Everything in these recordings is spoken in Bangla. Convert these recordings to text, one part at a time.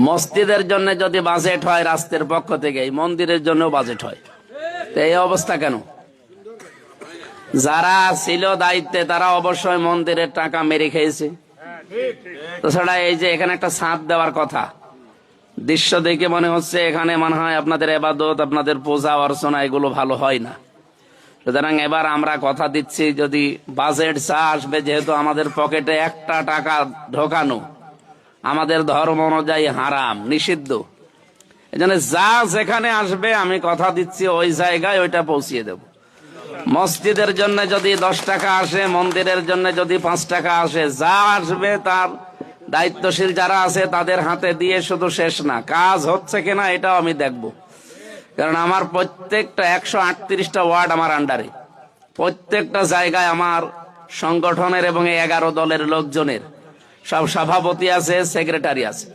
মসজিদের জন্য যদি বাজেট হয় রাষ্ট্রের পক্ষ থেকে, এই মন্দিরের জন্য বাজেট হয়। তো এই অবস্থা কেন? যারা ছিল দায়িত্বে তারা অবশ্যই মন্দিরের টাকা মেরে খেয়েছে। তাছাড়া এই যে এখানে একটা ছাদ দেওয়ার কথা, দৃশ্য দেখে মনে হচ্ছে এখানে মনে হয় আপনাদের ইবাদত, আপনাদের পূজা অর্চনা এগুলো ভালো হয় না। সুতরাং এবার আমরা কথা দিচ্ছি, যদি বাজেট চা আসবে, যেহেতু আমাদের পকেটে একটা টাকা ঢোকানো আমাদের ধর্ম অনুযায়ী হারাম, নিষিদ্ধ, এজন্য যা যেখানে আসবে আমি কথা দিচ্ছি ওই জায়গায় ওইটা পৌঁছিয়ে দেব। মসজিদের জন্য যদি 10 টাকা আসে, মন্দিরের জন্য যদি 5 টাকা আসে, যা আসবে তার দায়িত্বশীল যারা আছে তাদের হাতে দিয়ে শুধু শেষ না, কাজ হচ্ছে কিনা এটাও আমি দেখব। কারণ আমার প্রত্যেকটা 138টা ওয়ার্ড আমার আন্ডারে, প্রত্যেকটা জায়গায় আমার সংগঠনের এবং 11 দলের লোকজনের সব সভাপতি আছে, সেক্রেটারি আছে,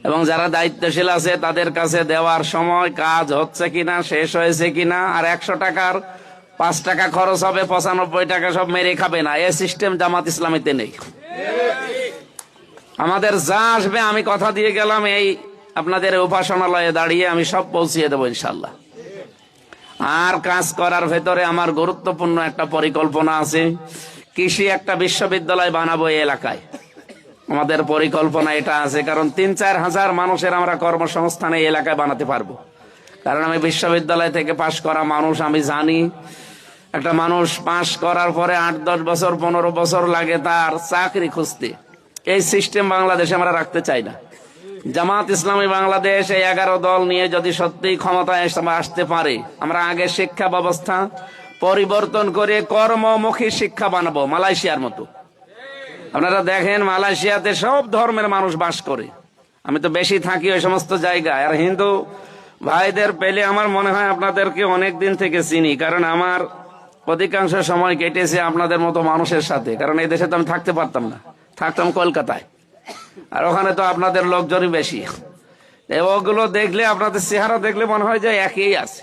এবং যারা দায়িত্বশীল আছে তাদের কাছে দেওয়ার সময় কাজ হচ্ছে কিনা, শেষ হয়েছে কিনা। আর 100 টাকার 5 টাকা খরচ হবে, 95 টাকা সব মেরে খাবে না, এ সিস্টেম জামাত ইসলামীতে নেই। আমাদের যা আসবে আমি কথা দিয়ে গেলাম, এই আপনাদের উপাসনালয়ে দাঁড়িয়ে আমি সব পৌঁছিয়ে দেবো ইনশাল্লাহ। আর কাজ করার ভেতরে আমার গুরুত্বপূর্ণ একটা পরিকল্পনা আছে, কৃষি একটা বিশ্ববিদ্যালয় বানাবো এই এলাকায়। আমাদের পরিকল্পনা এটা আছে, কারণ 3-4 হাজার মানুষের আমরা কর্মসংস্থান এই এলাকায় বানাতে পারবো। কারণ আমি বিশ্ববিদ্যালয় থেকে পাশ করা মানুষ, আমি জানি একটা মানুষ পাশ করার পরে 8-10 বছর 15 বছর লাগে তার চাকরি খুঁজতে। এই সিস্টেম বাংলাদেশে আমরা রাখতে চাই না। জামাত ইসলামী বাংলাদেশ এই 11 দল নিয়ে যদি সত্যি ক্ষমতায় আসতে পারে, আমরা আগে শিক্ষা ব্যবস্থা পরিবর্তন করে কর্মমুখী শিক্ষা বানাবো, মালয়েশিয়ার মতো। আপনারা দেখেন মালয়েশিয়াতে সব ধর্মের মানুষ বাস করে, আমি তো বেশি থাকি ওই সমস্ত জায়গায়। আর হিন্দু ভাইদের পেলে আমার মনে হয় আপনাদেরকে অনেক দিন থেকে চিনি, কারণ আমার অধিকাংশ সময় কেটেছে আপনাদের মতো মানুষের সাথে। কারণ এই দেশে তো আমি থাকতে পারতাম না, থাকতাম কলকাতায়, আর ওখানে তো আপনাদের লোকজনই বেশি। ওগুলো দেখলে, আপনাদের চেহারা দেখলে মনে হয় যে একই আছে।